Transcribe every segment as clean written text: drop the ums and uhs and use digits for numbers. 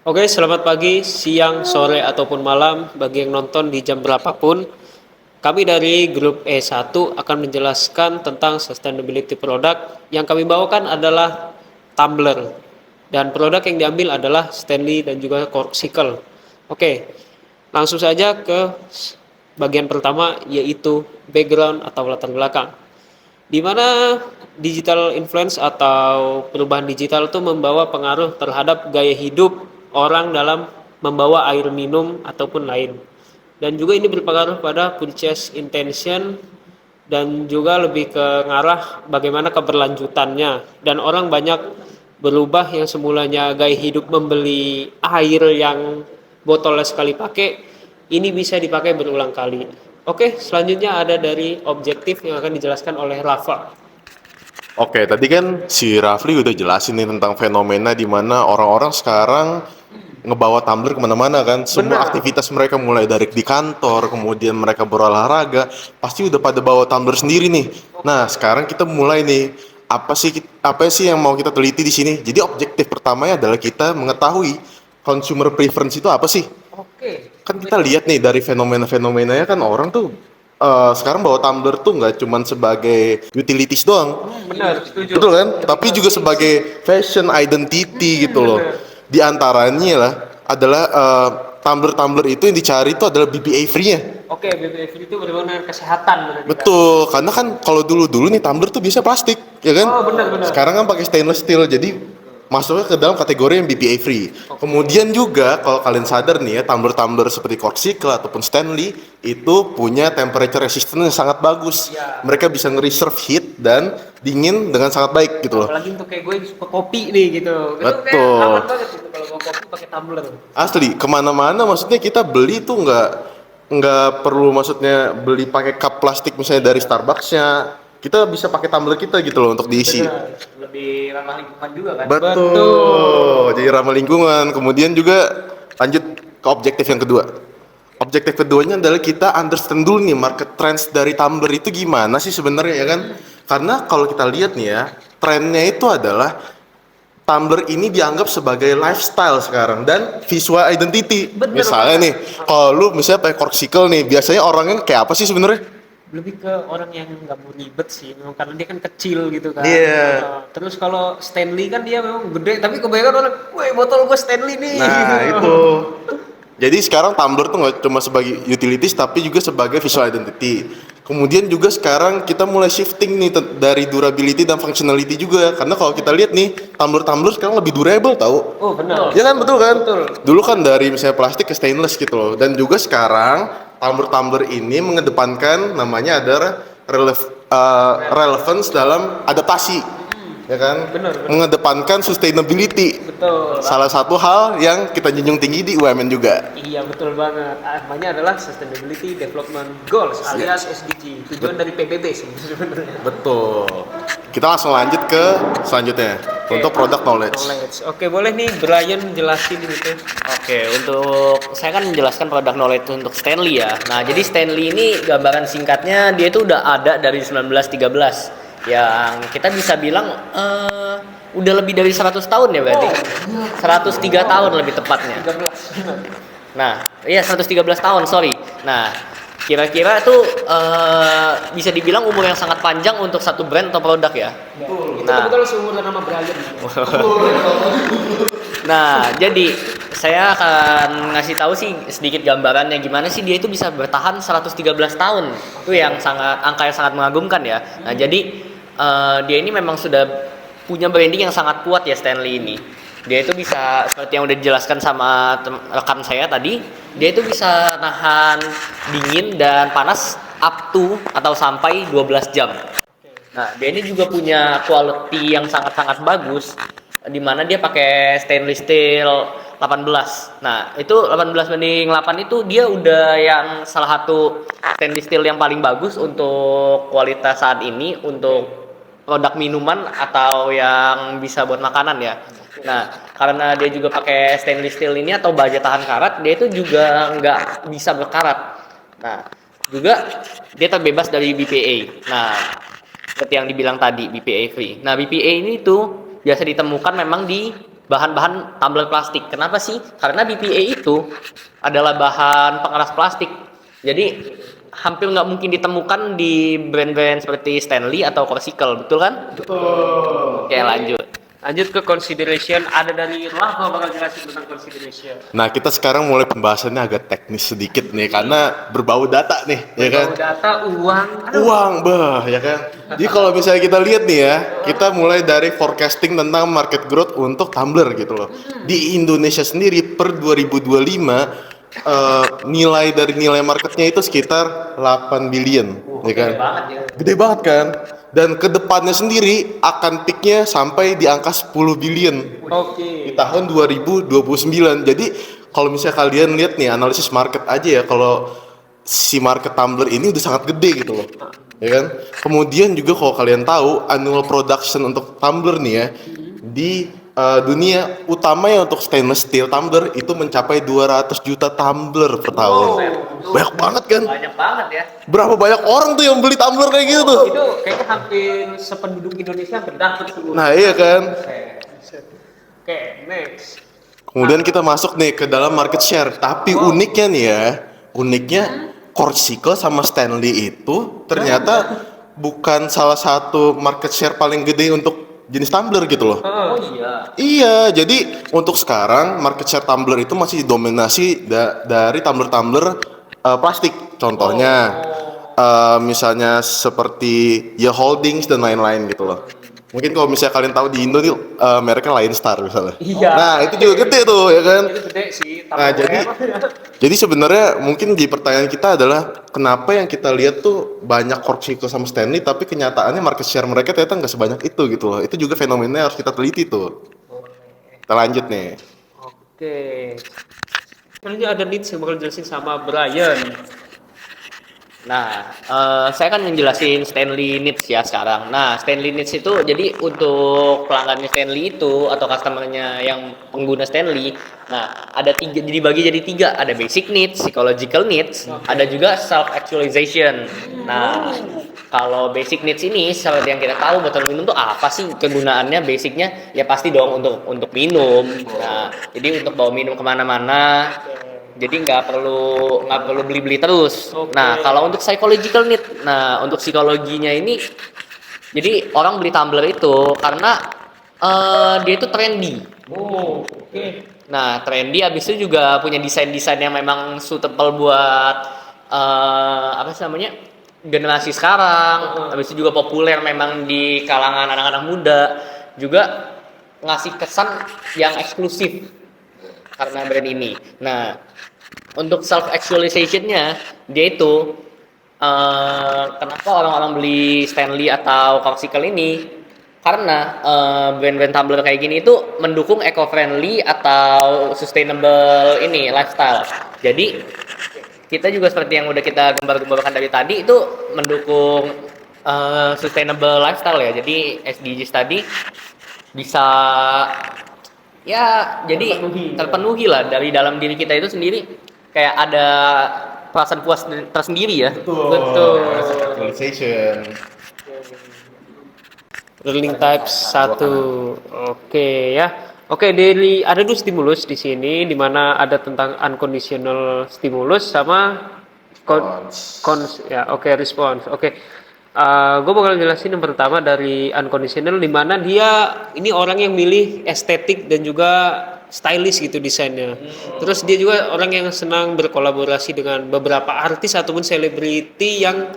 Oke, selamat pagi, siang, sore, ataupun malam bagi yang nonton di jam berapapun. Kami dari grup E1 akan menjelaskan tentang sustainability product. Yang kami bawakan adalah tumbler. Dan produk yang diambil adalah Stanley dan juga Corkcicle. Oke, langsung saja ke bagian pertama yaitu background atau latar belakang. Di mana digital influence atau perubahan digital itu membawa pengaruh terhadap gaya hidup orang dalam membawa air minum ataupun lain. Dan juga ini berpengaruh pada purchase intention dan juga lebih ke ngarah bagaimana keberlanjutannya. Dan orang banyak berubah yang semulanya gaya hidup membeli air yang botolnya sekali pakai, ini bisa dipakai berulang kali. Oke, selanjutnya ada dari objektif yang akan dijelaskan oleh Rafa. Oke, tadi kan si Rafli udah jelasin nih tentang fenomena di mana orang-orang sekarang ngebawa tumbler kemana-mana kan. Semua Benar. aktivitas mereka mulai dari di kantor, kemudian mereka berolahraga, pasti udah pada bawa tumbler sendiri nih. Nah, sekarang kita mulai nih. Apa sih yang mau kita teliti di sini? Jadi objektif pertamanya adalah kita mengetahui consumer preference itu apa sih? Oke. Kan kita lihat nih dari fenomena-fenomenanya kan orang tuh sekarang bawa tumbler tuh nggak cuman sebagai utilities doang, Benar, setuju. betul kan? Lebih Tapi ke juga fungsi. sebagai fashion identity gitu loh. Benar. Di antaranya lah adalah tumbler-tumbler itu yang dicari itu adalah BPA free-nya. Oke, BBF itu berhubungan dengan kesehatan berarti kan. Betul, karena kan kalau dulu-dulu nih tumbler tuh biasa plastik, ya kan? Oh, benar-benar. Sekarang kan pakai stainless steel, jadi masuknya ke dalam kategori yang BPA free. Oke. Kemudian juga kalau kalian sadar nih ya, tumbler-tumbler seperti Corkcicle ataupun Stanley itu punya temperature resistance yang sangat bagus. Iya. Mereka bisa nge-reserve heat dan dingin dengan sangat baik gitu loh. Apalagi untuk kayak gue yang suka kopi nih gitu. Itu kayak Betul. aman banget gitu kalau mau kopi pakai tumbler. Asli, kemana-mana maksudnya kita beli tuh nggak perlu maksudnya beli pakai cup plastik misalnya dari Starbucksnya, kita bisa pakai tumbler kita gitu loh untuk diisi. Benar. Lebih ramah lingkungan juga kan. Betul. Jadi ramah lingkungan. Kemudian juga lanjut ke objektif yang kedua. Objektif keduanya adalah kita understand dulu nih market trends dari tumbler itu gimana sih sebenarnya ya kan? Karena kalau kita lihat nih ya, trennya itu adalah tumbler ini dianggap sebagai lifestyle sekarang dan visual identity. Bener Misalnya banget. nih, kalau lu misalnya pakai Corkcicle nih, biasanya orangnya kayak apa sih sebenarnya? Lebih ke orang yang nggak mau ribet sih, memang karena dia kan kecil gitu kan. Iya. Terus kalau Stanley kan dia memang gede, tapi kebanyakan orang, woi botol gue Stanley nih. Nah, itu. Jadi sekarang tumbler tuh nggak cuma sebagai utilities tapi juga sebagai visual identity. Kemudian juga sekarang kita mulai shifting nih dari durability dan functionality juga. Karena kalau kita lihat nih, tumbler-tumbler sekarang lebih durable tahu. Oh benar. Ya kan betul kan? Betul. Dulu kan dari misalnya plastik ke stainless gitu loh. Dan juga sekarang tumbler-tumbler ini mengedepankan namanya adalah relevance dalam adaptasi. Ya kan? Benar. Mengedepankan sustainability. Betul. Salah satu hal yang kita junjung tinggi di UMN juga. Iya betul banget. Namanya adalah Sustainability Development Goals alias SDG. Tujuan dari PBB sih sebenarnya. Betul. Kita langsung lanjut ke selanjutnya untuk product knowledge. Oke, boleh nih Brian jelasin gitu. Oke, untuk saya kan menjelaskan produk knowledge untuk Stanley ya. Nah, jadi Stanley ini gambaran singkatnya dia itu udah ada dari 1913. Yang kita bisa bilang udah lebih dari 100 tahun ya berarti. 103 tahun lebih tepatnya. 13. Nah, iya 113 tahun, sorry. Nah, kira-kira tuh bisa dibilang umur yang sangat panjang untuk satu brand atau produk ya. Betul. Itu Nah. kebetulan seumuran nama Brian. Nah, jadi saya akan ngasih tahu sih sedikit gambarannya gimana sih dia itu bisa bertahan 113 tahun. Itu yang sangat angka yang sangat mengagumkan ya. Nah, jadi dia ini memang sudah punya branding yang sangat kuat ya Stanley ini. Dia itu bisa seperti yang udah dijelaskan sama rekan saya tadi, dia itu bisa nahan dingin dan panas up to atau sampai 12 jam. Nah, dia ini juga punya quality yang sangat-sangat bagus di mana dia pakai stainless steel 18. Nah, itu 18 banding 8 itu dia udah yang salah satu stainless steel yang paling bagus untuk kualitas saat ini untuk produk minuman atau yang bisa buat makanan ya. Nah, karena dia juga pakai stainless steel ini atau baja tahan karat, dia itu juga nggak bisa berkarat. Nah, juga dia terbebas dari BPA. Nah, seperti yang dibilang tadi BPA free. Nah, BPA ini tuh biasa ditemukan memang di bahan-bahan tumbler plastik. Kenapa sih? Karena BPA itu adalah bahan pengeras plastik. Jadi hampir nggak mungkin ditemukan di brand-brand seperti Stanley atau Corsical, betul kan? Betul. Oke, lanjut. Lanjut ke consideration, ada dari Rafa bakal jelasin tentang consideration. Nah, kita sekarang mulai pembahasannya agak teknis sedikit nih, karena berbau data nih, ya kan? Berbau data, uang, Uang, bah, ya kan? Jadi kalau misalnya kita lihat nih ya, kita mulai dari forecasting tentang market growth untuk tumbler gitu loh. Di Indonesia sendiri per 2025, nilai dari nilai marketnya itu sekitar 8 billion, ya kan? Gede banget ya. Gede banget kan? Dan kedepannya sendiri akan peaknya sampai di angka 10 billion Oke. di tahun 2029. Jadi kalau misalnya kalian lihat nih analisis market aja ya, kalau si market tumbler ini udah sangat gede gitu loh, ya kan? Kemudian juga kalau kalian tahu annual production untuk tumbler nih ya di dunia utamanya untuk stainless steel tumbler itu mencapai 200 juta tumbler per tahun. Banyak banget kan? Banyak banget ya. Berapa banyak orang tuh yang beli tumbler kayak gitu tuh? Itu kayaknya hampir sependuduk Indonesia hampir dapet semua. Nah iya kan? Oke, next. Kemudian kita masuk nih ke dalam market share. Tapi uniknya nih ya, uniknya Corsica sama Stanley itu ternyata bukan salah satu market share paling gede untuk jenis tumbler gitu loh. Oh iya. Iya, jadi untuk sekarang market share tumbler itu masih didominasi dari tumbler-tumbler plastik. Contohnya misalnya seperti ya Holdings dan lain-lain gitu loh. Mungkin kalau misalnya kalian tahu di Indo nih mereknya Lion Star misalnya. Iya. Nah, itu juga gede tuh ya kan. Itu gede sih. Nah, jadi sebenarnya mungkin di pertanyaan kita adalah kenapa yang kita lihat tuh banyak Corsica sama Stanley tapi kenyataannya market share mereka ternyata nggak sebanyak itu gitu loh. Itu juga fenomena yang harus kita teliti tuh. Kita lanjut nih. Oke. Selanjutnya ada Nits yang bakal jelasin sama Brian. Nah, saya kan menjelasin Stanley Needs ya sekarang. Nah, Stanley Needs itu jadi untuk pelanggannya Stanley itu atau customernya yang pengguna Stanley. Nah, ada tiga, jadi dibagi jadi tiga. Ada basic needs, psychological needs, ada juga self actualization. Nah, kalau basic needs ini seperti yang kita tahu botol minum tuh apa sih kegunaannya? Basicnya ya pasti dong untuk minum. Nah, jadi untuk bawa minum kemana-mana. Jadi nggak perlu beli-beli terus. Oke. Nah, kalau untuk psychological need, nah untuk psikologinya ini, jadi orang beli tumbler itu karena dia itu trendy. Oh, oke. Nah, trendy habis itu juga punya desain-desain yang memang suitable buat apa sih namanya generasi sekarang. Habis itu juga populer memang di kalangan anak-anak muda. Juga ngasih kesan yang eksklusif karena brand ini. Nah, untuk self actualizationnya dia itu kenapa orang-orang beli Stanley atau Corsica ini? Karena brand-brand tumbler kayak gini itu mendukung eco-friendly atau sustainable ini lifestyle. Jadi kita juga seperti yang udah kita gambar-gambarkan dari tadi itu mendukung sustainable lifestyle ya. Jadi SDGs tadi bisa ya jadi terpenuhi lah dari dalam diri kita itu sendiri, kayak ada perasaan puas tersendiri ya. Betul. Actualization. Learning type 1. Oke ya. Oke, dari ada dua stimulus di sini di mana ada tentang unconditional stimulus sama response. Oke. Gue bakal jelasin yang pertama dari unconditional, di mana dia ini orang yang milih estetik dan juga stylish gitu desainnya. Terus dia juga orang yang senang berkolaborasi dengan beberapa artis ataupun selebriti yang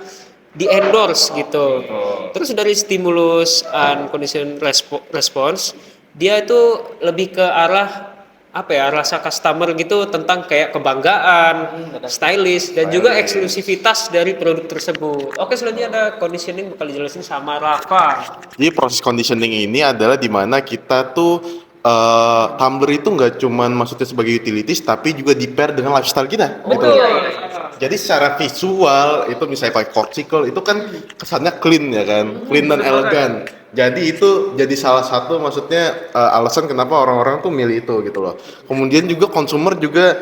di endorse gitu. Terus dari stimulus unconditional response, dia itu lebih ke arah apa ya, rasa customer gitu tentang kayak kebanggaan, stylish dan juga eksklusivitas dari produk tersebut. Oke, selanjutnya ada conditioning bakal dijelasin sama Rafa. Jadi proses conditioning ini adalah dimana kita tuh tumbler itu nggak cuman maksudnya sebagai utilities tapi juga di pair dengan lifestyle kita. Gitu. Jadi secara visual itu misalnya pakai Corsica itu kan kesannya clean ya kan, clean dan elegan. Jadi itu jadi salah satu maksudnya alasan kenapa orang-orang tuh milih itu gitu loh. Kemudian juga consumer juga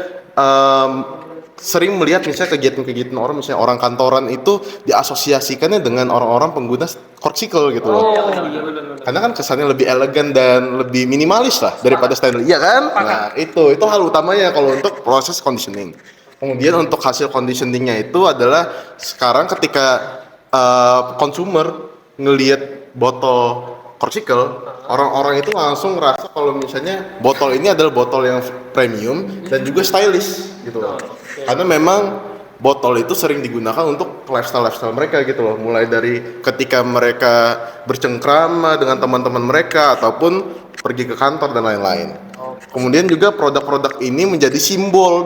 sering melihat misalnya kegiatan-kegiatan orang, misalnya orang kantoran itu diasosiasikannya dengan orang-orang pengguna korsikal gitu loh. iya benar. Karena kan kesannya lebih elegan dan lebih minimalis lah daripada Stanley, iya kan? Nah itu hal utamanya kalau untuk proses conditioning. Kemudian untuk hasil conditioningnya itu adalah sekarang ketika consumer ngelihat botol korsikal, orang-orang itu langsung ngerasa kalau misalnya botol ini adalah botol yang premium dan juga stylish gitu loh. Karena memang botol itu sering digunakan untuk lifestyle mereka gitu loh, mulai dari ketika mereka bercengkrama dengan teman-teman mereka ataupun pergi ke kantor dan lain-lain. Kemudian juga produk-produk ini menjadi simbol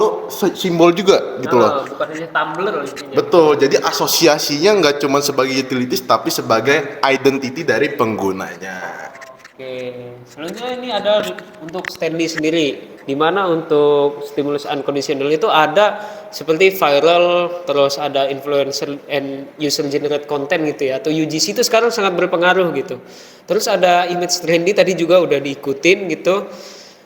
juga gitu loh. Bukan hanya tumbler intinya. Betul, jadi asosiasinya nggak cuma sebagai utilities tapi sebagai identity dari penggunanya. Oke, selanjutnya ini ada untuk Stanley sendiri, di mana untuk stimulus unconditional itu ada seperti viral, terus ada influencer and user generate content gitu ya, atau UGC itu sekarang sangat berpengaruh gitu. Terus ada image trendy tadi juga udah diikutin gitu.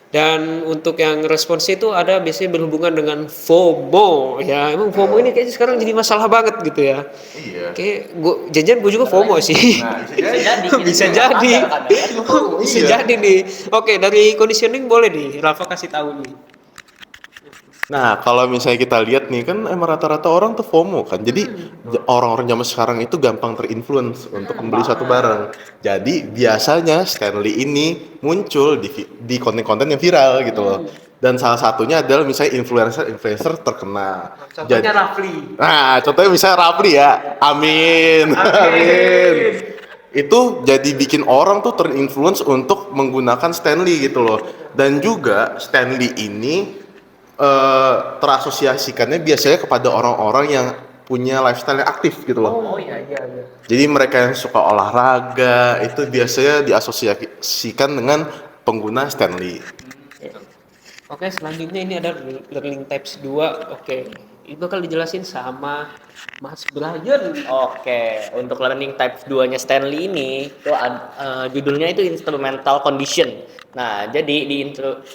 Dan untuk yang respons itu ada biasanya berhubungan dengan FOMO ya, emang FOMO ini kayaknya sekarang jadi masalah banget gitu ya. Iya. Kayak jajan gue juga FOMO sih. Nah, Bisa jadi. Bisa jadi. Bisa Iya. jadi nih. Oke, dari conditioning boleh nih, Rafa kasih tahu nih. Nah, kalau misalnya kita lihat nih kan emang rata-rata orang tuh FOMO kan. Jadi orang-orang zaman sekarang itu gampang terinfluence untuk membeli satu barang. Jadi biasanya Stanley ini muncul di konten-konten yang viral gitu loh. Dan salah satunya adalah misalnya influencer terkenal. Contohnya Rafli. Nah, contohnya misalnya Rafli ya. Amin. Amin. Itu jadi bikin orang tuh terinfluence untuk menggunakan Stanley gitu loh. Dan juga Stanley ini terasosiasikannya biasanya kepada orang-orang yang punya lifestyle yang aktif gitu loh. Oh iya. Jadi mereka yang suka olahraga itu biasanya diasosiasikan dengan pengguna Stanley. Oke, selanjutnya ini ada learning types 2. Oke, itu bakal dijelasin sama Mas Brian. Oke, untuk learning type 2-nya Stanley ini itu judulnya itu instrumental condition. Nah, jadi di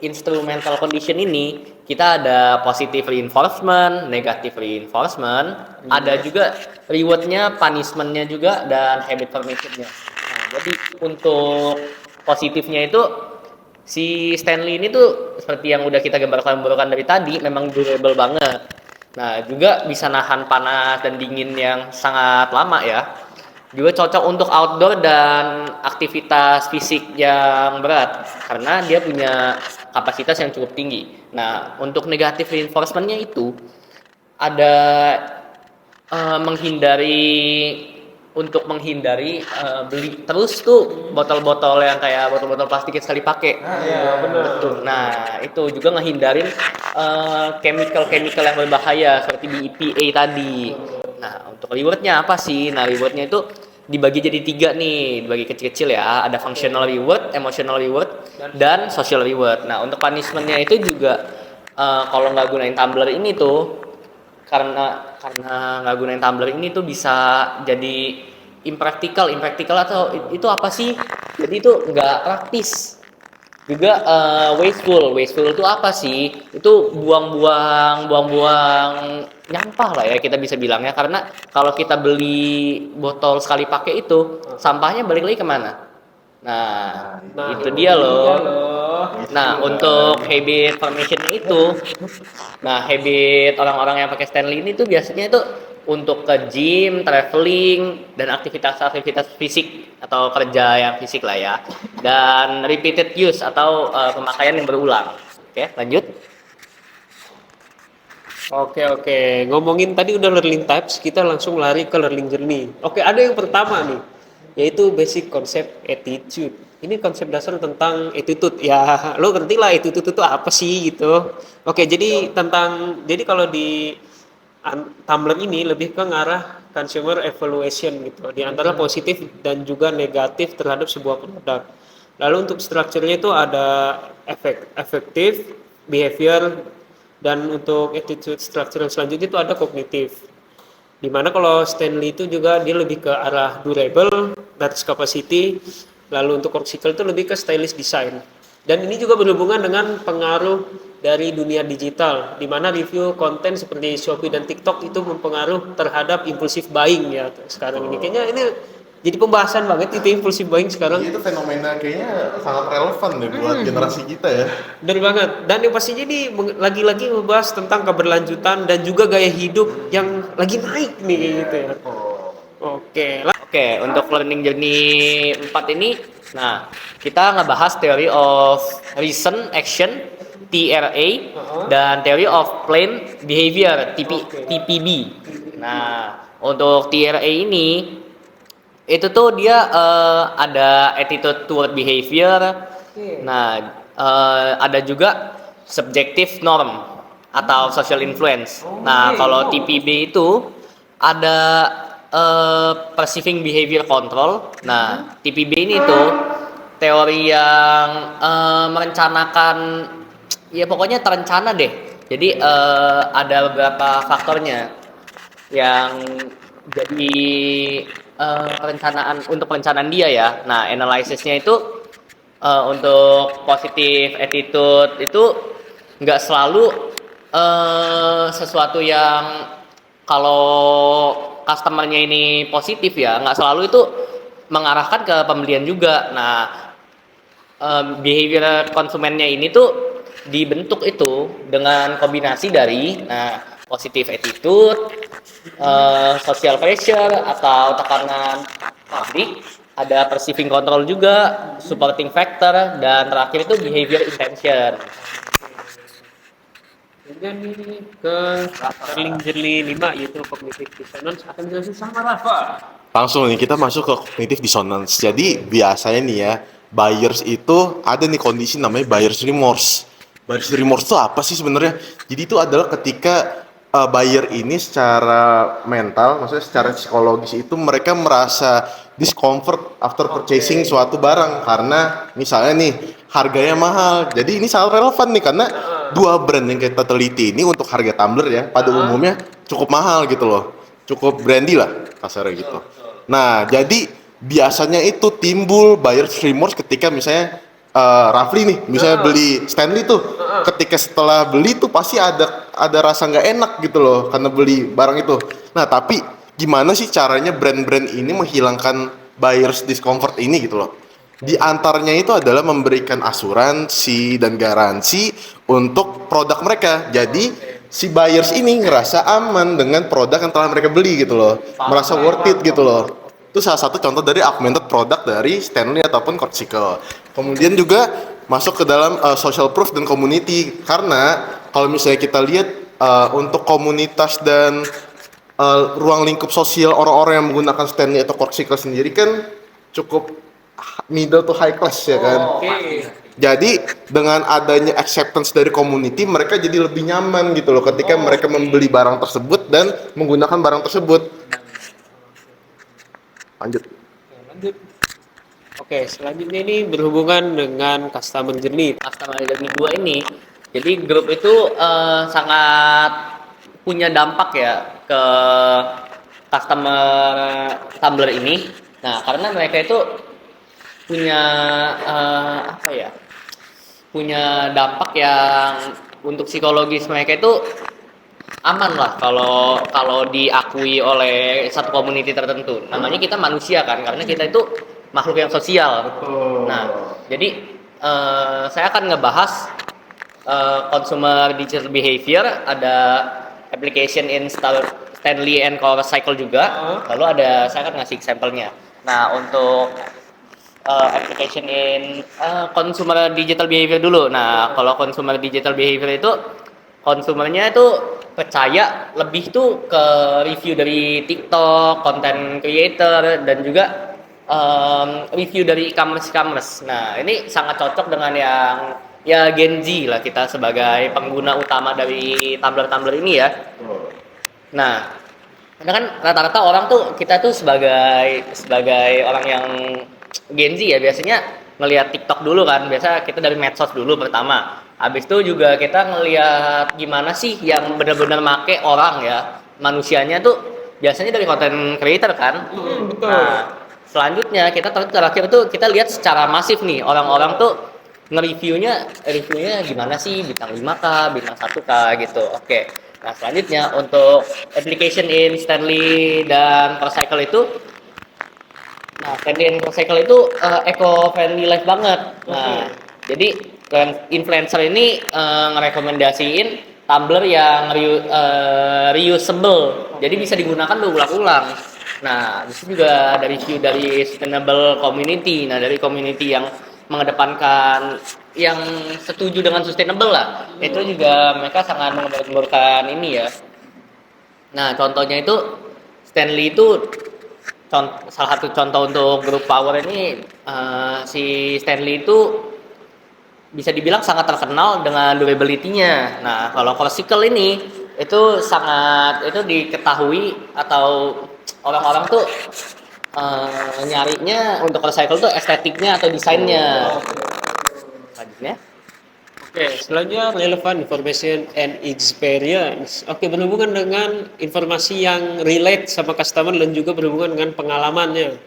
instrumental condition ini kita ada positive reinforcement, negative reinforcement, ada juga reward-nya, punishment-nya juga, dan habit formation-nya. Nah, jadi untuk positifnya itu si Stanley ini tuh seperti yang udah kita gambarkan dari tadi, memang durable banget. Nah, juga bisa nahan panas dan dingin yang sangat lama ya. Juga cocok untuk outdoor dan aktivitas fisik yang berat karena dia punya kapasitas yang cukup tinggi. Nah, untuk negative reinforcement-nya itu ada menghindari beli terus tuh botol-botol yang kayak botol-botol plastik yang sekali pakai. Iya, benar. Betul. Nah, itu juga ngehindarin chemical-chemical yang berbahaya seperti BPA tadi. Nah, untuk rewardnya apa sih? Nah, rewardnya itu dibagi jadi 3 nih, dibagi kecil-kecil ya. Ada functional reward, emotional reward, dan social reward. Nah, untuk punishment-nya itu juga kalau nggak gunain tumbler ini tuh, karena nggak gunain tumbler ini tuh bisa jadi impractical atau itu apa sih? Jadi itu nggak praktis. Juga wasteful itu apa sih? Itu buang-buang nyampah lah ya kita bisa bilangnya, karena kalau kita beli botol sekali pakai itu sampahnya balik lagi kemana? Nah, itu dia loh. Nah, untuk habit formation itu, nah habit orang-orang yang pakai Stanley ini tuh biasanya itu untuk ke gym, traveling, dan aktivitas fisik atau kerja yang fisik lah ya. Dan repeated use atau pemakaian yang berulang. Oke, lanjut. Oke. Ngomongin tadi udah learning types, kita langsung lari ke learning journey. Oke, ada yang pertama nih, yaitu basic concept attitude. Ini konsep dasar tentang attitude. Ya, lo ngerti lah attitude itu apa sih gitu. Oke, jadi kalau di Tumblr ini lebih ke ngarah consumer evaluation gitu, di antara positif dan juga negatif terhadap sebuah produk. Lalu untuk strukturnya itu ada effective, behavior, dan untuk attitude structure selanjutnya itu ada kognitif. Dimana kalau Stanley itu juga dia lebih ke arah durable, that's capacity, lalu untuk cortical itu lebih ke stylish design. Dan ini juga berhubungan dengan pengaruh dari dunia digital, di mana review konten seperti Shopee dan TikTok itu mempengaruhi terhadap impulsif buying ya sekarang ini. Kayaknya ini jadi pembahasan banget itu impulsif buying sekarang. Itu fenomena kayaknya sangat relevan deh buat generasi kita ya. Benar banget. Dan yang pastinya ini lagi-lagi membahas tentang keberlanjutan dan juga gaya hidup yang lagi naik nih kayak gitu ya. Oke, Oke, untuk learning journey 4 ini, nah kita ngebahas theory of reason action TRA dan theory of plain behavior TPB. Nah, untuk TRA ini itu tuh dia ada attitude toward behavior. Nah, ada juga subjective norm atau social influence. Nah, kalau TPB itu ada perceiving behavior control. Nah, TPB ini tuh teori yang merencanakan, ya pokoknya terencana deh. Jadi ada beberapa faktornya yang jadi perencanaan dia ya. Nah, analisisnya itu untuk positive attitude itu nggak selalu sesuatu yang kalau customernya ini positif ya, nggak selalu itu mengarahkan ke pembelian juga. Nah, behavior konsumennya ini tuh dibentuk itu dengan kombinasi dari positive attitude, social pressure atau tekanan publik, ada perceiving control juga, supporting factor, dan terakhir itu behavior intention. kemudian ini ke learning journey 5 yaitu cognitive dissonance akan dijelasin sama Rafa. Langsung nih kita masuk ke cognitive dissonance. Jadi biasanya nih ya, buyers itu ada nih kondisi namanya buyer's remorse. Buyer's remorse itu apa sih sebenarnya? Jadi itu adalah ketika buyer ini secara mental, maksudnya secara psikologis itu mereka merasa discomfort after purchasing suatu barang karena misalnya nih harganya mahal. Jadi ini sangat relevan nih karena dua brand yang kita teliti ini untuk harga tumbler ya pada umumnya cukup mahal gitu loh, cukup brandy lah kasarnya gitu. Nah jadi biasanya itu timbul buyer's remorse ketika misalnya Rafli nih misalnya beli Stanley tuh, ketika setelah beli tuh pasti ada rasa nggak enak gitu loh karena beli barang itu. Nah tapi gimana sih caranya brand-brand ini menghilangkan buyer's discomfort ini gitu loh? Di antaranya itu adalah memberikan asuransi dan garansi untuk produk mereka. Jadi si buyers ini ngerasa aman dengan produk yang telah mereka beli gitu loh, merasa worth it gitu loh. Itu salah satu contoh dari augmented product dari Stanley ataupun Corsicle. Kemudian juga masuk ke dalam social proof dan community, karena kalau misalnya kita lihat untuk komunitas dan ruang lingkup sosial orang-orang yang menggunakan Stanley atau Corsicle sendiri kan cukup middle to high class ya kan. Jadi dengan adanya acceptance dari community, mereka jadi lebih nyaman gitu loh ketika mereka membeli barang tersebut dan menggunakan barang tersebut. Lanjut. Oke, selanjutnya ini berhubungan dengan customer journey. Customer journey 2 ini, jadi grup itu sangat punya dampak ya ke customer Tumblr ini. Nah, karena mereka itu punya punya dampak yang untuk psikologis mereka itu aman lah kalau diakui oleh satu community tertentu. Namanya kita manusia kan, karena kita itu makhluk yang sosial. Nah, jadi saya akan ngebahas consumer digital behavior, ada application in Stanley and Corsicle juga. Lalu saya akan ngasih sampelnya. Nah, untuk application in consumer digital behavior dulu. Nah, kalau consumer digital behavior itu konsumernya itu percaya lebih tuh ke review dari TikTok, content creator, dan juga review dari e-commerce. Nah, ini sangat cocok dengan yang ya Gen Z lah, kita sebagai pengguna utama dari Tumblr ini ya. Nah, karena kan rata-rata orang tuh, kita tuh sebagai orang yang Gen Z ya biasanya ngelihat TikTok dulu kan. Biasa kita dari medsos dulu pertama. Habis itu juga kita ngelihat gimana sih yang benar-benar make orang ya. Manusianya tuh biasanya dari content creator kan. Betul. Nah, selanjutnya kita terakhir tuh kita lihat secara masif nih orang-orang tuh reviewnya gimana sih, bintang 5K, bintang 1K gitu. Oke. Nah, selanjutnya untuk application in Stanley dan Procycle itu, nah, Stanley dan Procycle itu eco friendly life banget. Nah, jadi influencer ini ngerekomendasiin tumbler yang reusable. Jadi bisa digunakan berulang-ulang. Nah, di sini juga ada review dari sustainable community. Nah, dari community yang mengedepankan yang setuju dengan sustainable lah. Itu juga mereka sangat mengembar-gemborkan ini ya. Nah, contohnya itu Stanley itu salah satu contoh untuk grup power ini, si Stanley itu bisa dibilang sangat terkenal dengan durability-nya. Nah, kalau Corsicle ini itu sangat itu diketahui atau orang-orang tuh nyarinya untuk recycle tuh estetiknya atau desainnya. Selanjutnya, Oke, selanjutnya relevant information and experience. Oke, berhubungan dengan informasi yang relate sama customer dan juga berhubungan dengan pengalamannya.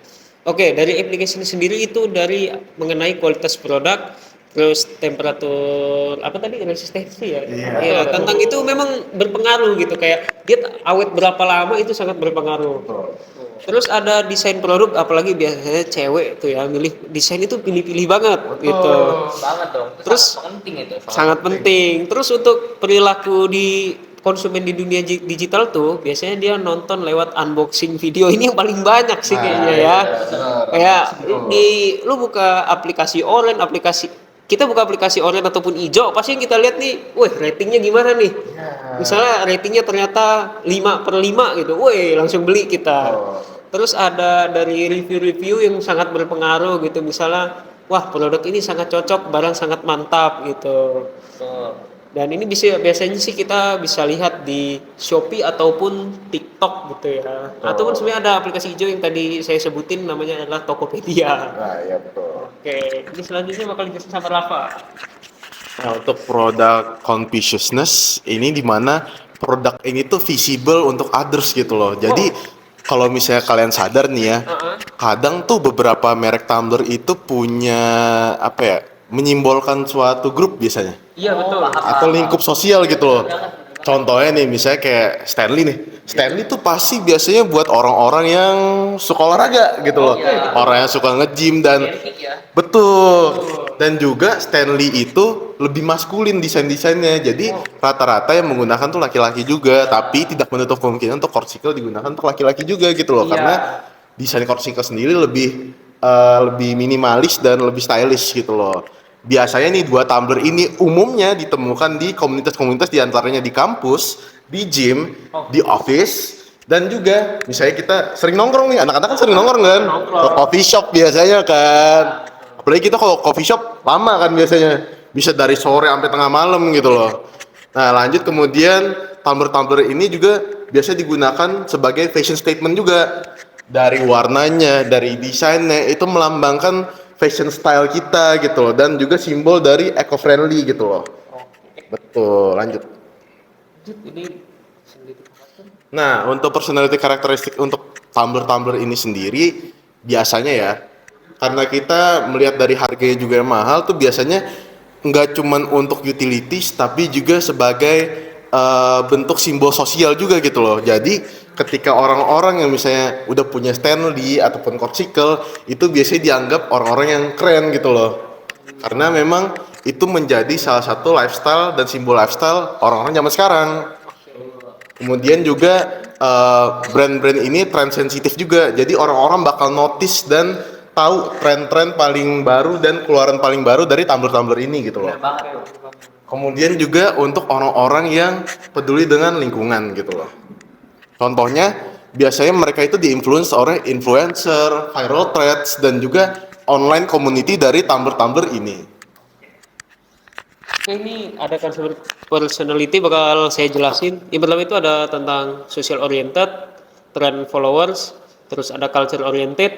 Oke, dari application sendiri itu dari mengenai kualitas produk, terus temperatur apa tadi resistensi ya. Iya, tentang itu memang berpengaruh gitu kayak dia awet berapa lama itu sangat berpengaruh. Terus ada desain produk, apalagi biasanya cewek tuh ya milih desain itu pilih-pilih banget gitu. banget dong. Itu Terus sangat penting itu. Sangat penting. Terus untuk perilaku di konsumen di dunia digital tuh biasanya dia nonton lewat unboxing video ini yang paling banyak sih kayaknya ya. Kayak lu buka aplikasi online, kita buka aplikasi online ataupun ijo, pasti yang kita lihat nih, wah ratingnya gimana nih? Misalnya ratingnya ternyata 5/5 gitu, wah langsung beli kita. Terus ada dari review-review yang sangat berpengaruh gitu, misalnya, wah produk ini sangat cocok, barang sangat mantap gitu. Dan ini biasanya sih kita bisa lihat di Shopee ataupun TikTok gitu ya. Ataupun sebenarnya ada aplikasi hijau yang tadi saya sebutin namanya adalah Tokopedia. Nah, iya betul. Oke, ini selanjutnya bakal dijelasin sama Rafa. Nah, untuk produk consciousness ini dimana produk ini tuh visible untuk others gitu loh. Jadi kalau misalnya kalian sadar nih ya, kadang tuh beberapa merek tumbler itu punya apa ya, menyimbolkan suatu grup biasanya Iya betul. atau lingkup sosial gitu loh. Contohnya nih misalnya kayak Stanley nih. Stanley tuh pasti biasanya buat orang-orang yang suka olahraga gitu loh. Orang yang suka nge-gym dan betul. Dan juga Stanley itu lebih maskulin desain-desainnya. Jadi rata-rata yang menggunakan tuh laki-laki juga, tapi tidak menutup kemungkinan untuk Corsicle digunakan untuk laki-laki juga gitu loh. Karena desain Corsicle sendiri lebih minimalis dan lebih stylish gitu loh. Biasanya nih dua tumbler ini umumnya ditemukan di komunitas-komunitas diantaranya di kampus, di gym, di office, dan juga misalnya kita sering nongkrong nih, anak-anak kan sering nongkrong kan, ke coffee shop biasanya kan. Apalagi kita kalau coffee shop lama kan biasanya, bisa dari sore sampai tengah malam gitu loh. Nah lanjut kemudian tumbler-tumbler ini juga biasa digunakan sebagai fashion statement juga. Dari warnanya, dari desainnya itu melambangkan fashion style kita gitu loh, dan juga simbol dari eco-friendly gitu loh. Betul, lanjut. Nah, untuk personality karakteristik untuk tumbler-tumbler ini sendiri biasanya ya, karena kita melihat dari harganya juga yang mahal tuh biasanya nggak cuman untuk utilities tapi juga sebagai bentuk simbol sosial juga gitu loh. Jadi ketika orang-orang yang misalnya udah punya Stanley ataupun Corsicle itu biasanya dianggap orang-orang yang keren gitu loh. Karena memang itu menjadi salah satu lifestyle dan simbol lifestyle orang-orang zaman sekarang. Kemudian juga brand-brand ini trend sensitif juga. Jadi orang-orang bakal notice dan tahu tren-tren paling baru dan keluaran paling baru dari tumbler-tumbler ini gitu loh. Kemudian juga untuk orang-orang yang peduli dengan lingkungan gitu loh. Contohnya biasanya mereka itu di-influence oleh influencer, viral threads, dan juga online community dari tumbler-tumbler ini. Oke, ini ada consumer personality bakal saya jelasin. Yang pertama itu ada tentang social oriented, trend followers, terus ada culture oriented,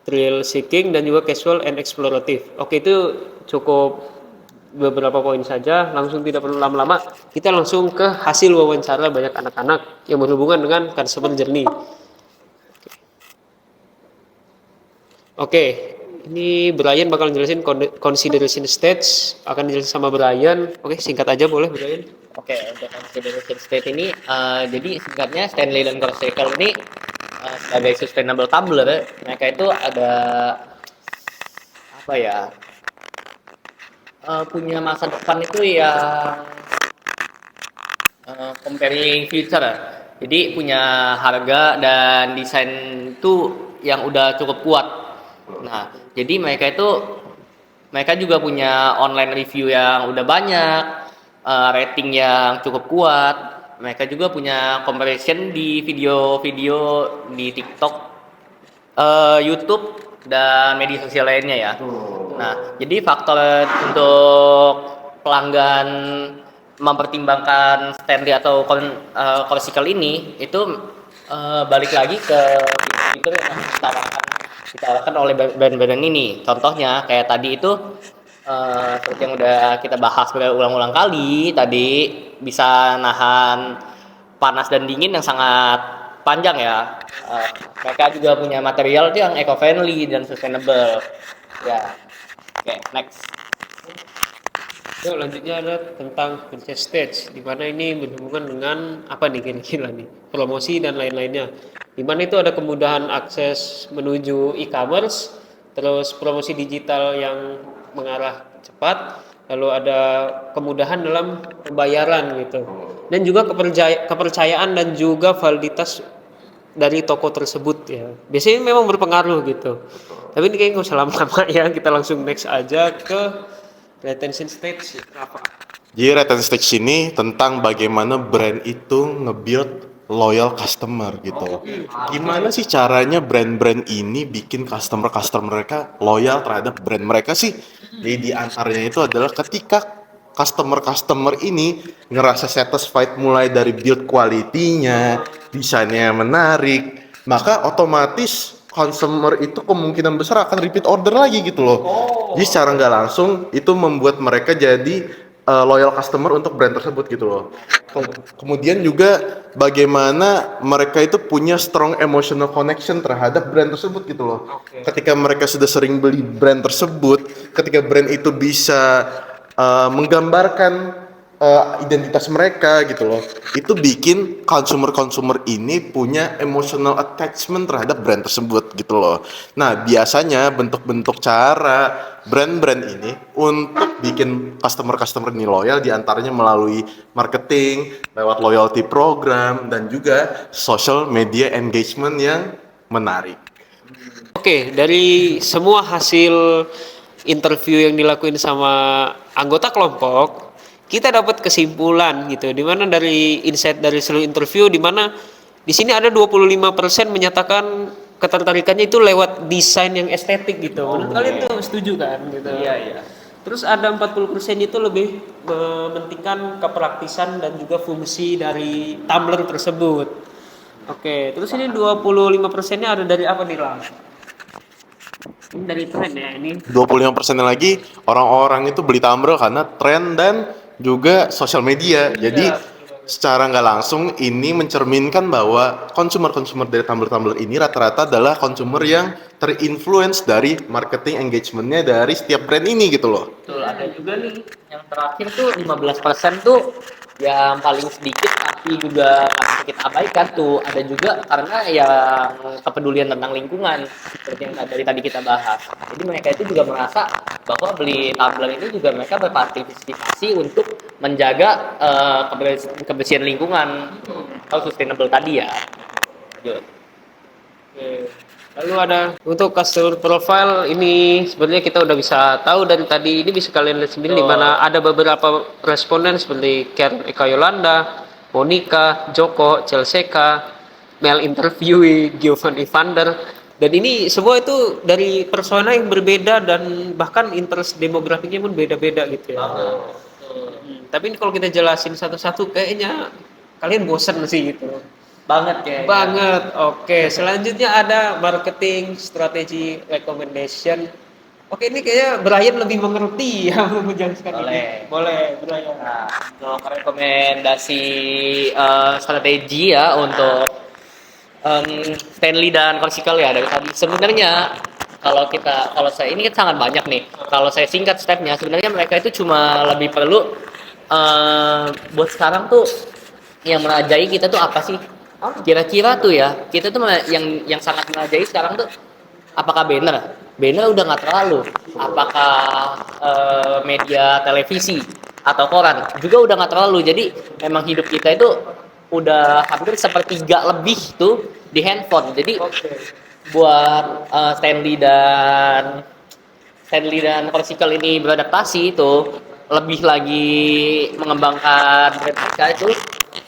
thrill seeking, dan juga casual and explorative. Oke, itu cukup beberapa poin saja, langsung tidak perlu lama-lama. Kita langsung ke hasil wawancara banyak anak-anak yang berhubungan dengan customer journey. Oke, Ini Brian bakal jelasin consideration stage, akan dijelasin sama Brian. Oke, singkat aja boleh Brian. Oke, untuk consideration state ini, jadi singkatnya Stanley dan Circle ini sebagai sustainable tumbler, mereka itu ada apa ya, punya masa depan itu yang comparing future. Jadi punya harga dan desain itu yang udah cukup kuat. Nah, jadi mereka juga punya online review yang udah banyak, rating yang cukup kuat. Mereka juga punya comparison di video-video di TikTok, YouTube dan media sosial lainnya ya. Nah, jadi faktor untuk pelanggan mempertimbangkan Stanley atau Corsical ini itu balik lagi ke fitur-fitur yang ditawarkan oleh brand-brand ini. Contohnya kayak tadi itu seperti yang udah kita bahas berulang-ulang kali tadi, bisa nahan panas dan dingin yang sangat panjang ya. Mereka juga punya material yang eco-friendly dan sustainable ya. Oke, next. Yuk lanjutnya ada tentang purchase stage, di mana ini berhubungan dengan apa nih kira-kira nih, promosi dan lain-lainnya. Di mana itu ada kemudahan akses menuju e-commerce, terus promosi digital yang mengarah cepat, lalu ada kemudahan dalam pembayaran gitu, dan juga kepercayaan dan juga validitas dari toko tersebut ya. Biasanya memang berpengaruh gitu. Tapi ini kayaknya nggak usah lama-lama ya, kita langsung next aja ke retention stage. Jadi retention stage ini tentang bagaimana brand itu nge-build loyal customer gitu. Gimana sih caranya brand-brand ini bikin customer mereka loyal terhadap brand mereka sih? Jadi di antaranya itu adalah ketika customer ini ngerasa satisfied mulai dari build quality-nya, desainnya menarik, maka otomatis consumer itu kemungkinan besar akan repeat order lagi gitu loh. Jadi secara nggak langsung itu membuat mereka jadi loyal customer untuk brand tersebut gitu loh. Kemudian juga bagaimana mereka itu punya strong emotional connection terhadap brand tersebut gitu loh. Ketika mereka sudah sering beli brand tersebut, ketika brand itu bisa menggambarkan identitas mereka gitu loh, itu bikin consumer ini punya emotional attachment terhadap brand tersebut gitu loh. Nah biasanya bentuk-bentuk cara brand-brand ini untuk bikin customer ini loyal diantaranya melalui marketing, lewat loyalty program, dan juga social media engagement yang menarik. Oke, dari semua hasil interview yang dilakuin sama anggota kelompok, kita dapat kesimpulan gitu, dimana dari insight dari seluruh interview, dimana di sini ada 25% menyatakan ketertarikannya itu lewat desain yang estetik gitu. Menurut kalian tuh setuju kan gitu? Iya, iya. Terus ada 40% itu lebih mementingkan kepraktisan dan juga fungsi dari tumbler tersebut. Oke, terus ini 25%-nya ada dari apa nih, Lang? Ini dari tren ya ini. 25% lagi orang-orang itu beli tumbler karena tren dan juga sosial media. Jadi secara nggak langsung ini mencerminkan bahwa konsumer dari tumbler ini rata-rata adalah konsumer yang terinfluence dari marketing engagementnya dari setiap brand ini gitu loh. Betul, ada juga nih yang terakhir tuh 15% tuh yang paling sedikit tapi juga nggak bisa kita abaikan tuh, ada juga karena yang kepedulian tentang lingkungan seperti yang dari tadi kita bahas. Jadi mereka itu juga merasa bahwa beli tumbler ini juga mereka berpartisipasi untuk menjaga kebersihan lingkungan atau sustainable tadi ya. Lalu ada untuk customer profile ini sebenarnya kita udah bisa tahu dari tadi, ini bisa kalian lihat sendiri di mana ada beberapa responden seperti Karen Eka Yolanda, Monica, Joko, Chelsea, Mel interviewee, Giovanni Vander, dan ini semua itu dari persona yang berbeda dan bahkan interest demografiknya pun beda-beda gitu ya. Tapi ini kalau kita jelasin satu-satu kayaknya kalian bosen sih gitu. Banget ya. Banget. Oke, selanjutnya ada marketing strategi recommendation. Oke, ini kayaknya Brian lebih mengerti ya menjelaskan ini. Boleh, Brian. Nah, untuk rekomendasi strategi ya untuk Stanley dan Corsical ya dari tadi. Sebenarnya kalau saya ini kan sangat banyak nih. Kalau saya singkat stepnya, sebenarnya mereka itu cuma lebih perlu buat sekarang tuh yang merajai kita tuh apa sih? Kira-kira tuh ya, kita tuh yang sangat merajai sekarang tuh apakah banner? Banner udah nggak terlalu. Apakah media televisi atau koran juga udah nggak terlalu. Jadi memang hidup kita itu udah hampir sepertiga lebih tuh di handphone. Jadi buat Stanley dan Corsical ini beradaptasi itu lebih lagi mengembangkan brand mereka itu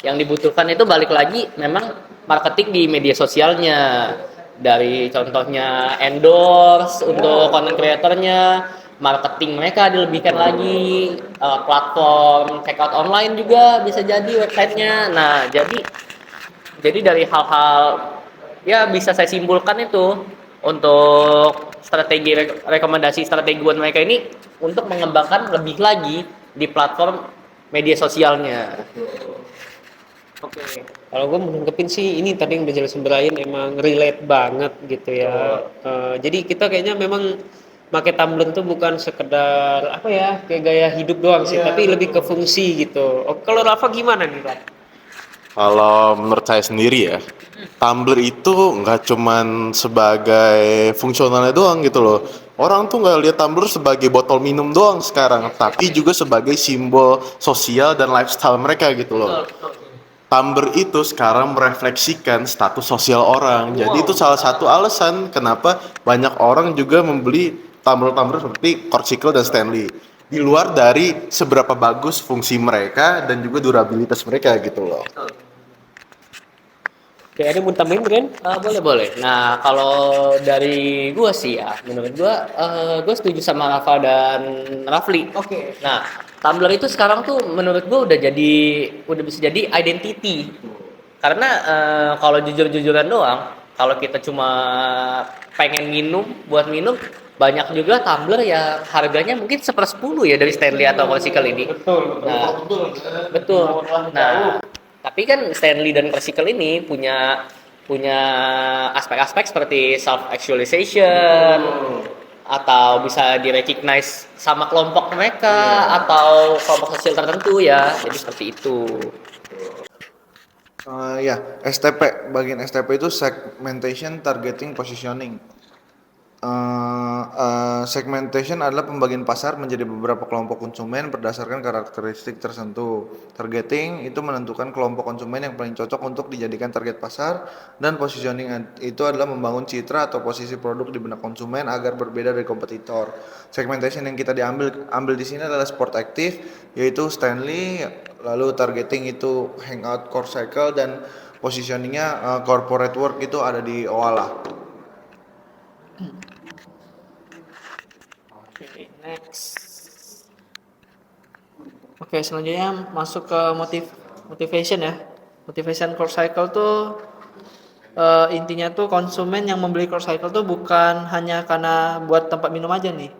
yang dibutuhkan itu balik lagi memang marketing di media sosialnya, dari contohnya endorse untuk content creatornya, marketing mereka dilebihkan lagi, platform checkout online juga bisa jadi websitenya. Nah, jadi dari hal-hal ya bisa saya simpulkan itu untuk rekomendasi strategi buat mereka ini untuk mengembangkan lebih lagi di platform media sosialnya. Oke. Kalau gue menanggepin sih ini tadi yang udah jelasin Brian emang relate banget gitu ya. Jadi kita kayaknya memang pakai Tumblr tuh bukan sekedar apa ya kayak gaya hidup doang sih, tapi lebih ke fungsi gitu. Oh, kalau Rafa gimana nih, Rafa? Kalau menurut saya sendiri ya, Tumblr itu nggak cuman sebagai fungsionalnya doang gitu loh. Orang tuh nggak lihat Tumblr sebagai botol minum doang sekarang, tapi juga sebagai simbol sosial dan lifestyle mereka gitu loh. Tumblr itu sekarang merefleksikan status sosial orang. Jadi itu salah satu alasan kenapa banyak orang juga membeli Tumblr-Tumblr seperti Corsicle dan Stanley. Di luar dari seberapa bagus fungsi mereka dan juga durabilitas mereka gitu loh. Oke, ada yang mau tambahin Brian? Boleh boleh. Nah, kalau dari gua sih ya, menurut gua setuju sama Rafa dan Rafli. Oke. Nah, Tumblr itu sekarang tuh menurut gua udah bisa jadi identity. Karena kalau jujur-jujuran doang, kalau kita cuma pengen minum buat minum, banyak juga tumbler yang harganya mungkin 1/10 ya dari Stanley atau Corsicle ini. Nah, betul. Nah, tapi kan Stanley dan Corsicle ini punya punya aspek-aspek seperti self actualization atau bisa direcognize sama kelompok mereka atau kelompok sosial tertentu ya. Jadi seperti itu. Ya, STP, bagian STP itu segmentation, targeting, positioning. Segmentation adalah pembagian pasar menjadi beberapa kelompok konsumen berdasarkan karakteristik tertentu. Targeting itu menentukan kelompok konsumen yang paling cocok untuk dijadikan target pasar, dan positioning itu adalah membangun citra atau posisi produk di benak konsumen agar berbeda dari kompetitor. Segmentation yang kita ambil di sini adalah sport active, yaitu Stanley, lalu targeting itu Hangout, Core Cycle, dan positioningnya corporate work itu ada di Oala. Oke, next. Oke, selanjutnya masuk ke motivation ya. Motivation core cycle tuh intinya tuh konsumen yang membeli core cycle tuh bukan hanya karena buat tempat minum aja nih,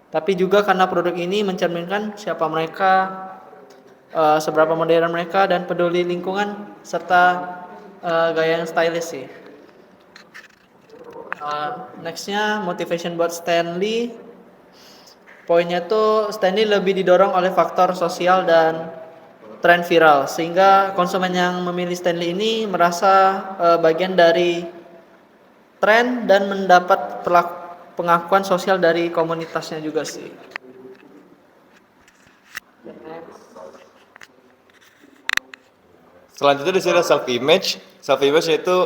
tapi juga karena produk ini mencerminkan siapa mereka, seberapa modern mereka, dan peduli lingkungan serta gaya yang stylish sih. Nextnya motivation buat Stanley. Poinnya tuh Stanley lebih didorong oleh faktor sosial dan tren viral, sehingga konsumen yang memilih Stanley ini merasa bagian dari tren dan mendapat pengakuan sosial dari komunitasnya juga sih. Selanjutnya di sini ada self image. Self image itu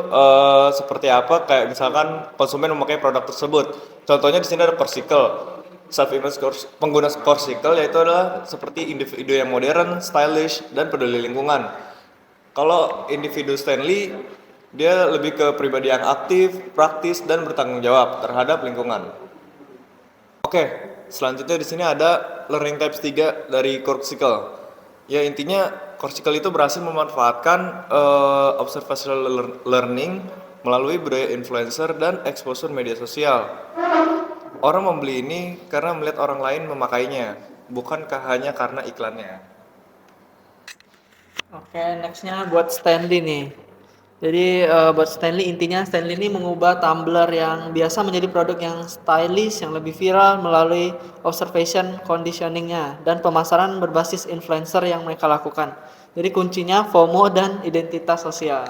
seperti apa? Kayak misalkan konsumen memakai produk tersebut. Contohnya di sini ada Corsicle. Self image pengguna Corsicle yaitu adalah seperti individu yang modern, stylish, dan peduli lingkungan. Kalau individu Stanley, dia lebih ke pribadi yang aktif, praktis, dan bertanggung jawab terhadap lingkungan. Oke, selanjutnya di sini ada learning types 3 dari Corsicle. Ya intinya Corsicle itu berhasil memanfaatkan observational learning melalui budaya influencer dan exposure media sosial. Orang membeli ini karena melihat orang lain memakainya, bukankah hanya karena iklannya. Oke, nextnya buat Stanley nih. Jadi buat Stanley, intinya Stanley ini mengubah tumbler yang biasa menjadi produk yang stylish, yang lebih viral melalui observation conditioningnya dan pemasaran berbasis influencer yang mereka lakukan. Jadi kuncinya FOMO dan identitas sosial.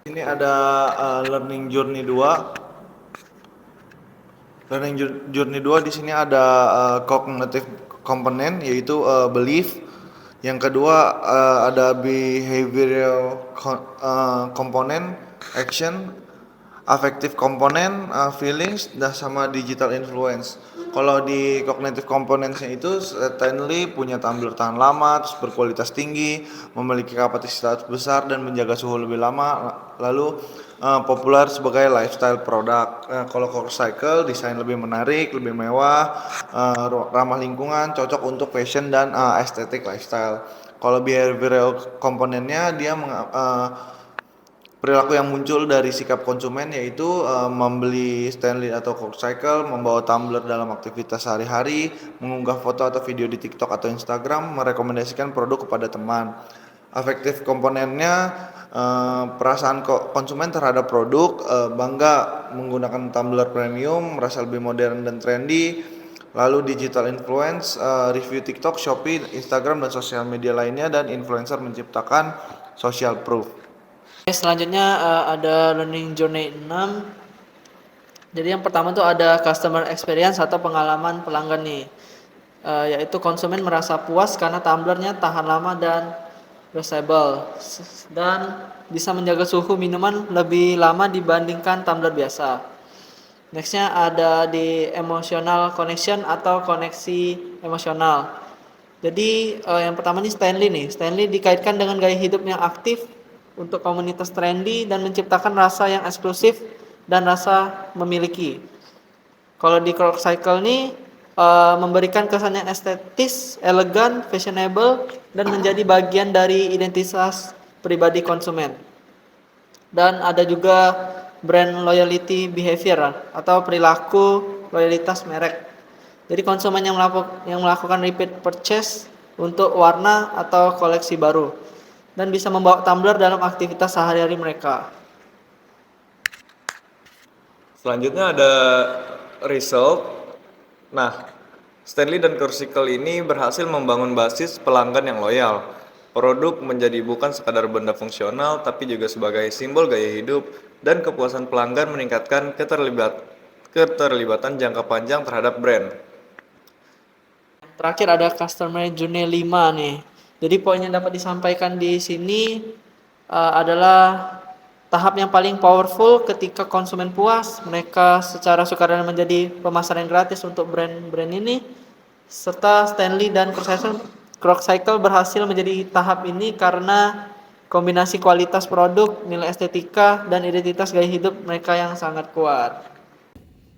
Ini ada learning journey 2. Learning journey 2 di sini ada cognitive component yaitu belief. Yang kedua ada behavioral component, action, affective component, feelings, dan sama digital influence. Kalau di cognitive components-nya itu Stanley punya tumbler tahan lama, terus berkualitas tinggi, memiliki kapasitas besar dan menjaga suhu lebih lama, lalu populer sebagai lifestyle product. Kalau Core Cycle desain lebih menarik, lebih mewah, ramah lingkungan, cocok untuk fashion dan estetik lifestyle. Kalau behavioral komponennya dia perilaku yang muncul dari sikap konsumen yaitu membeli Stanley atau Core Cycle, membawa tumbler dalam aktivitas sehari-hari, mengunggah foto atau video di TikTok atau Instagram, merekomendasikan produk kepada teman. Afektif komponennya perasaan konsumen terhadap produk, bangga menggunakan tumbler premium, merasa lebih modern dan trendy. Lalu digital influence, review TikTok, Shopee, Instagram dan sosial media lainnya, dan influencer menciptakan social proof. Selanjutnya ada learning journey 6. Jadi yang pertama tuh ada customer experience atau pengalaman pelanggan nih. Yaitu konsumen merasa puas karena tumblernya tahan lama dan reusable dan bisa menjaga suhu minuman lebih lama dibandingkan tumbler biasa. Nextnya ada di emotional connection atau koneksi emosional. Jadi yang pertama nih Stanley nih. Stanley dikaitkan dengan gaya hidup yang aktif untuk komunitas trendy dan menciptakan rasa yang eksklusif dan rasa memiliki. Kalau di Core Cycle nih memberikan kesan yang estetis, elegan, fashionable, dan menjadi bagian dari identitas pribadi konsumen. Dan ada juga brand loyalty behavior atau perilaku loyalitas merek. Jadi konsumen yang melakukan repeat purchase untuk warna atau koleksi baru dan bisa membawa tumbler dalam aktivitas sehari-hari mereka. Selanjutnya ada result. Nah, Stanley dan Core Cycle ini berhasil membangun basis pelanggan yang loyal. Produk menjadi bukan sekadar benda fungsional, tapi juga sebagai simbol gaya hidup, dan kepuasan pelanggan meningkatkan keterlibatan jangka panjang terhadap brand. Terakhir ada customer journey 5 nih. Jadi poin yang dapat disampaikan di sini adalah tahap yang paling powerful ketika konsumen puas, mereka secara sukarela menjadi pemasaran gratis untuk brand-brand ini, serta Stanley dan Core Cycle berhasil menjadi tahap ini karena kombinasi kualitas produk, nilai estetika, dan identitas gaya hidup mereka yang sangat kuat.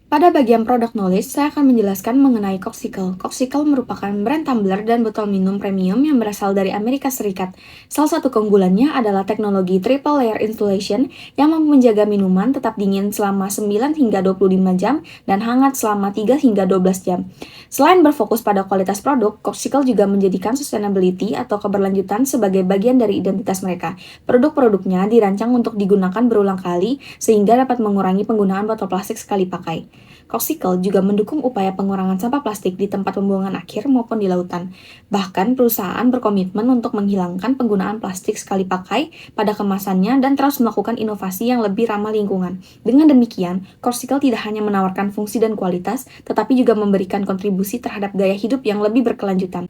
Pada bagian product knowledge, saya akan menjelaskan mengenai Coxicle. Coxicle merupakan brand tumbler dan botol minum premium yang berasal dari Amerika Serikat. Salah satu keunggulannya adalah teknologi triple layer installation yang mampu menjaga minuman tetap dingin selama 9 hingga 25 jam dan hangat selama 3 hingga 12 jam. Selain berfokus pada kualitas produk, Coxicle juga menjadikan sustainability atau keberlanjutan sebagai bagian dari identitas mereka. Produk-produknya dirancang untuk digunakan berulang kali sehingga dapat mengurangi penggunaan botol plastik sekali pakai. Coxicle juga mendukung upaya pengurangan sampah plastik di tempat pembuangan akhir maupun di lautan. Bahkan perusahaan berkomitmen untuk menghilangkan penggunaan plastik sekali pakai pada kemasannya dan terus melakukan inovasi yang lebih ramah lingkungan. Dengan demikian, Coxicle tidak hanya menawarkan fungsi dan kualitas, tetapi juga memberikan kontribusi terhadap gaya hidup yang lebih berkelanjutan.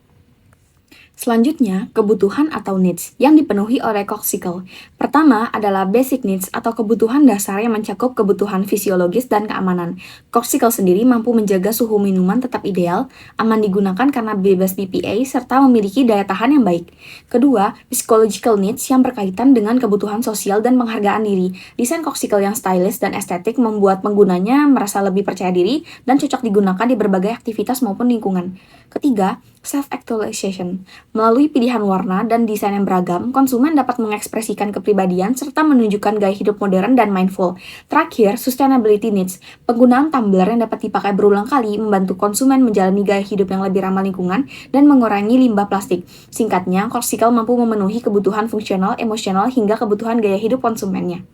Selanjutnya, kebutuhan atau needs yang dipenuhi oleh Coxicle. Pertama adalah basic needs atau kebutuhan dasar yang mencakup kebutuhan fisiologis dan keamanan. Coxicle sendiri mampu menjaga suhu minuman tetap ideal, aman digunakan karena bebas BPA, serta memiliki daya tahan yang baik. Kedua, psychological needs yang berkaitan dengan kebutuhan sosial dan penghargaan diri. Desain Coxicle yang stylish dan estetik membuat penggunanya merasa lebih percaya diri dan cocok digunakan di berbagai aktivitas maupun lingkungan. Ketiga, self-actualization. Melalui pilihan warna dan desain yang beragam, konsumen dapat mengekspresikan kepribadian serta menunjukkan gaya hidup modern dan mindful. Terakhir, sustainability needs. Penggunaan tumbler yang dapat dipakai berulang kali membantu konsumen menjalani gaya hidup yang lebih ramah lingkungan dan mengurangi limbah plastik. Singkatnya, Corkcicle mampu memenuhi kebutuhan fungsional, emosional, hingga kebutuhan gaya hidup konsumennya.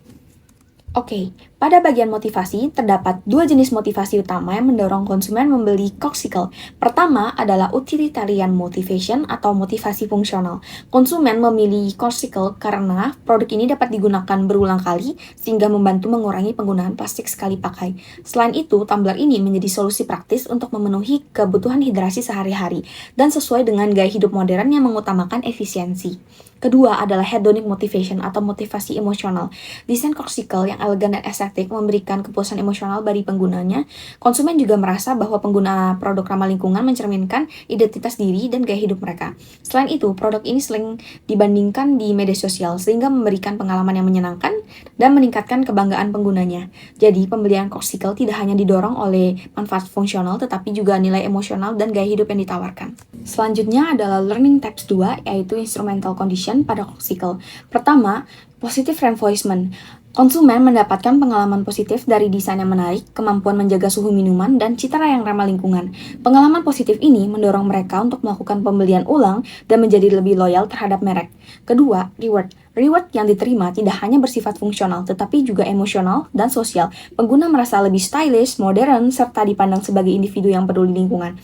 Oke, pada bagian motivasi, terdapat dua jenis motivasi utama yang mendorong konsumen membeli Corkcicle. Pertama adalah utilitarian motivation atau motivasi fungsional. Konsumen memilih Corkcicle karena produk ini dapat digunakan berulang kali sehingga membantu mengurangi penggunaan plastik sekali pakai. Selain itu, tumbler ini menjadi solusi praktis untuk memenuhi kebutuhan hidrasi sehari-hari dan sesuai dengan gaya hidup modern yang mengutamakan efisiensi. Kedua adalah hedonic motivation atau motivasi emosional. Desain Corkcicle yang elegan dan estetik memberikan kepuasan emosional bagi penggunanya. Konsumen juga merasa bahwa pengguna produk ramah lingkungan mencerminkan identitas diri dan gaya hidup mereka. Selain itu, produk ini sering dibandingkan di media sosial sehingga memberikan pengalaman yang menyenangkan dan meningkatkan kebanggaan penggunanya. Jadi, pembelian Corkcicle tidak hanya didorong oleh manfaat fungsional tetapi juga nilai emosional dan gaya hidup yang ditawarkan. Selanjutnya adalah learning types 2, yaitu instrumental condition pada Corkcicle. Pertama, positive reinforcement. Konsumen mendapatkan pengalaman positif dari desain yang menarik, kemampuan menjaga suhu minuman, dan citra yang ramah lingkungan. Pengalaman positif ini mendorong mereka untuk melakukan pembelian ulang dan menjadi lebih loyal terhadap merek. Kedua, reward. Reward yang diterima tidak hanya bersifat fungsional, tetapi juga emosional dan sosial. Pengguna merasa lebih stylish, modern, serta dipandang sebagai individu yang peduli lingkungan.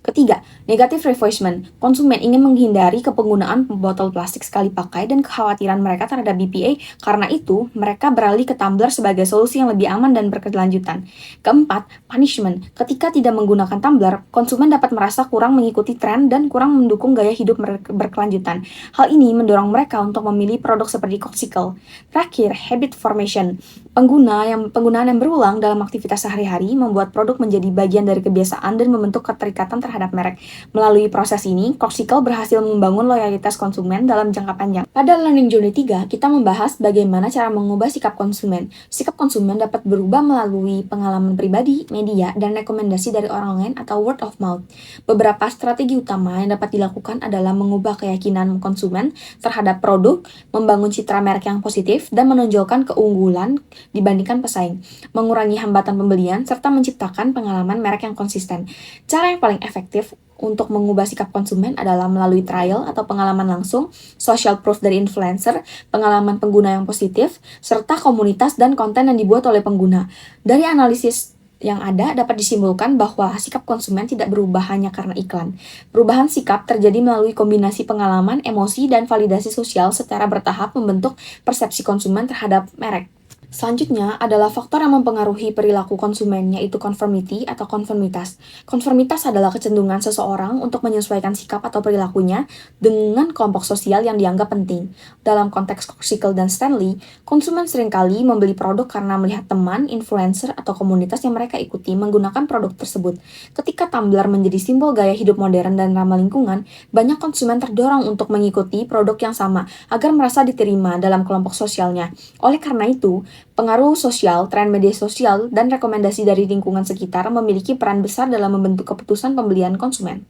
Ketiga, negative reinforcement. Konsumen ingin menghindari kepenggunaan botol plastik sekali pakai dan kekhawatiran mereka terhadap BPA. Karena itu, mereka beralih ke tumbler sebagai solusi yang lebih aman dan berkelanjutan. Keempat, punishment. Ketika tidak menggunakan tumbler, konsumen dapat merasa kurang mengikuti tren dan kurang mendukung gaya hidup berkelanjutan. Hal ini mendorong mereka untuk memilih produk seperti Corkcicle. Terakhir, habit formation. Penggunaan yang berulang dalam aktivitas sehari-hari membuat produk menjadi bagian dari kebiasaan dan membentuk keterikatan terhadap merek. Melalui proses ini, Corkcicle berhasil membangun loyalitas konsumen dalam jangka panjang. Pada Learning Journey 3, kita membahas bagaimana cara mengubah sikap konsumen. Sikap konsumen dapat berubah melalui pengalaman pribadi, media, dan rekomendasi dari orang lain atau word of mouth. Beberapa strategi utama yang dapat dilakukan adalah mengubah keyakinan konsumen terhadap produk, membangun citra merek yang positif, dan menonjolkan keunggulan dibandingkan pesaing, mengurangi hambatan pembelian, serta menciptakan pengalaman merek yang konsisten. Cara yang paling efektif untuk mengubah sikap konsumen adalah melalui trial atau pengalaman langsung, social proof dari influencer, pengalaman pengguna yang positif, serta komunitas dan konten yang dibuat oleh pengguna. Dari analisis yang ada dapat disimpulkan bahwa sikap konsumen tidak berubah hanya karena iklan. Perubahan sikap terjadi melalui kombinasi pengalaman, emosi, dan validasi sosial secara bertahap membentuk persepsi konsumen terhadap merek. Selanjutnya adalah faktor yang mempengaruhi perilaku konsumen, yaitu conformity atau konformitas. Konformitas adalah kecenderungan seseorang untuk menyesuaikan sikap atau perilakunya dengan kelompok sosial yang dianggap penting. Dalam konteks Corkcicle dan Stanley, konsumen seringkali membeli produk karena melihat teman, influencer, atau komunitas yang mereka ikuti menggunakan produk tersebut. Ketika tumbler menjadi simbol gaya hidup modern dan ramah lingkungan, banyak konsumen terdorong untuk mengikuti produk yang sama agar merasa diterima dalam kelompok sosialnya. Oleh karena itu, pengaruh sosial, tren media sosial, dan rekomendasi dari lingkungan sekitar memiliki peran besar dalam membentuk keputusan pembelian konsumen.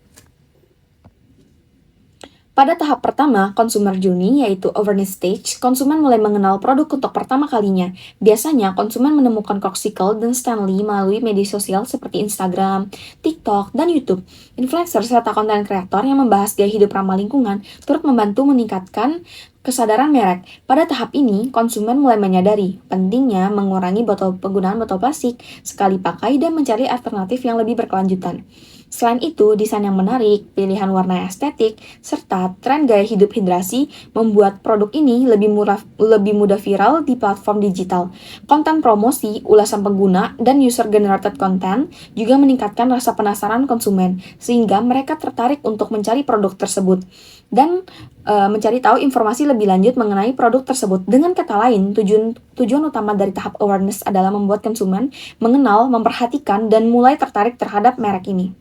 Pada tahap pertama, consumer journey, yaitu awareness stage, konsumen mulai mengenal produk untuk pertama kalinya. Biasanya, konsumen menemukan Corkcicle dan Stanley melalui media sosial seperti Instagram, TikTok, dan YouTube. Influencer serta konten kreator yang membahas gaya hidup ramah lingkungan turut membantu meningkatkan kesadaran merek. Pada tahap ini, konsumen mulai menyadari pentingnya mengurangi penggunaan botol plastik sekali pakai dan mencari alternatif yang lebih berkelanjutan. Selain itu, desain yang menarik, pilihan warna estetik, serta tren gaya hidup hidrasi membuat produk ini lebih mudah viral di platform digital. Konten promosi, ulasan pengguna, dan user-generated content juga meningkatkan rasa penasaran konsumen, sehingga mereka tertarik untuk mencari produk tersebut dan mencari tahu informasi lebih lanjut mengenai produk tersebut. Dengan kata lain, tujuan utama dari tahap awareness adalah membuat konsumen mengenal, memperhatikan, dan mulai tertarik terhadap merek ini.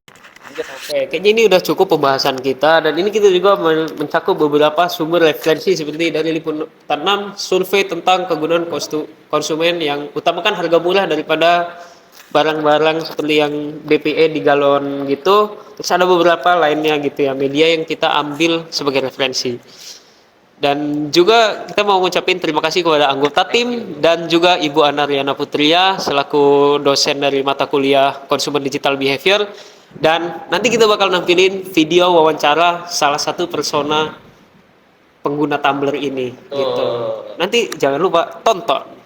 Oke, kayaknya ini udah cukup pembahasan kita, dan ini kita juga mencakup beberapa sumber referensi seperti dari Liputan 6, survei tentang kegunaan konsumen yang utamakan harga murah daripada barang-barang seperti yang BPE di galon gitu. Terus ada beberapa lainnya gitu ya, media yang kita ambil sebagai referensi. Dan juga kita mau ngucapin terima kasih kepada anggota tim dan juga Ibu Ana Riana Putria selaku dosen dari mata kuliah Consumer Digital Behavior. Dan nanti kita bakal nampilin video wawancara salah satu persona pengguna Tumblr ini gitu. Nanti jangan lupa tonton.